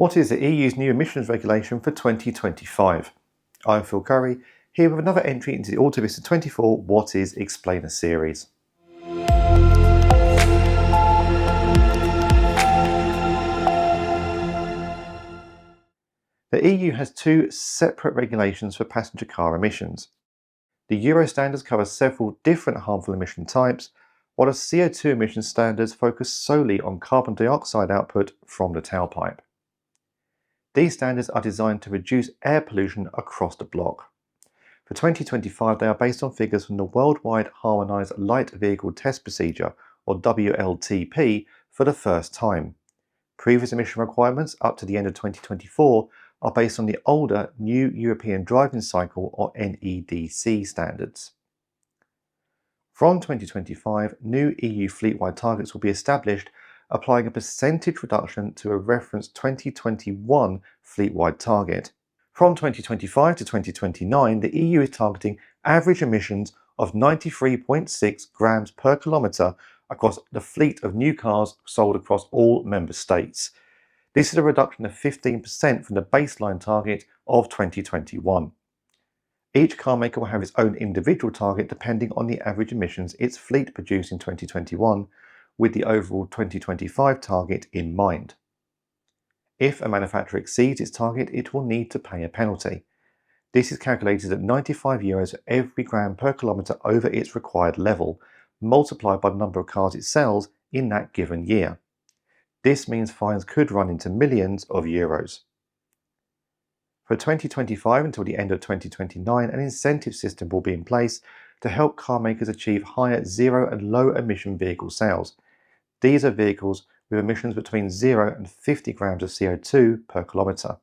What is the EU's new emissions regulation for 2025? I'm Phil Curry, here with another entry into the Automotive 24 What Is Explainer series. The EU has two separate regulations for passenger car emissions. The Euro standards cover several different harmful emission types, while the CO2 emission standards focus solely on carbon dioxide output from the tailpipe. These standards are designed to reduce air pollution across the bloc. For 2025, they are based on figures from the Worldwide Harmonised Light Vehicle Test Procedure, or WLTP, for the first time. Previous emission requirements up to the end of 2024 are based on the older New European Driving Cycle, or NEDC, standards. From 2025, new EU fleetwide targets will be established, applying a percentage reduction to a reference 2021 fleetwide target. From 2025 to 2029, the EU is targeting average emissions of 93.6 grams per kilometre across the fleet of new cars sold across all member states. This is a reduction of 15% from the baseline target of 2021. Each car maker will have its own individual target depending on the average emissions its fleet produced in 2021, with the overall 2025 target in mind. If a manufacturer exceeds its target, it will need to pay a penalty. This is calculated at €95 for every gram per kilometre over its required level, multiplied by the number of cars it sells in that given year. This means fines could run into millions of euros. For 2025 until the end of 2029, an incentive system will be in place to help car makers achieve higher zero and low emission vehicle sales. These are vehicles with emissions between 0 and 50 grams of CO2 per kilometre.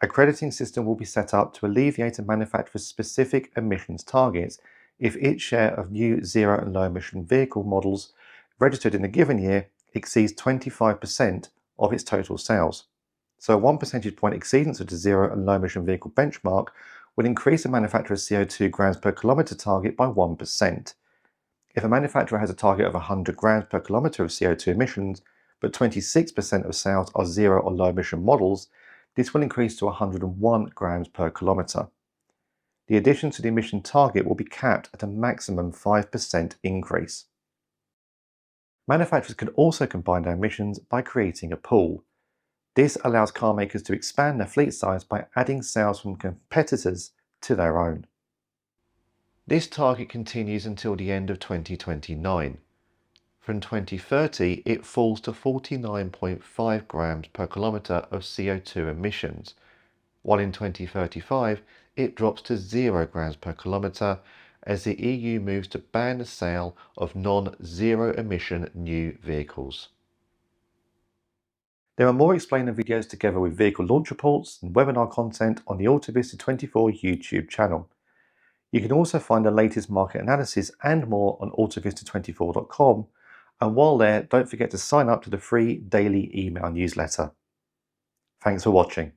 A crediting system will be set up to alleviate a manufacturer's specific emissions targets if its share of new zero and low emission vehicle models registered in a given year exceeds 25% of its total sales. So a 1 percentage point exceedance of the zero and low emission vehicle benchmark will increase a manufacturer's CO2 grams per kilometre target by 1%. If a manufacturer has a target of 100 grams per kilometre of CO2 emissions, but 26% of sales are zero or low emission models, this will increase to 101 grams per kilometre. The addition to the emission target will be capped at a maximum 5% increase. Manufacturers can also combine their emissions by creating a pool. This allows car makers to expand their fleet size by adding sales from competitors to their own. This target continues until the end of 2029. From 2030, it falls to 49.5 grams per kilometre of CO2 emissions, while in 2035 it drops to 0 grams per kilometre as the EU moves to ban the sale of non-zero-emission new vehicles. There are more explainer videos together with vehicle launch reports and webinar content on the Automotive 24 YouTube channel. You can also find the latest market analysis and more on autovista24.com, and while there, don't forget to sign up to the free daily email newsletter. Thanks for watching.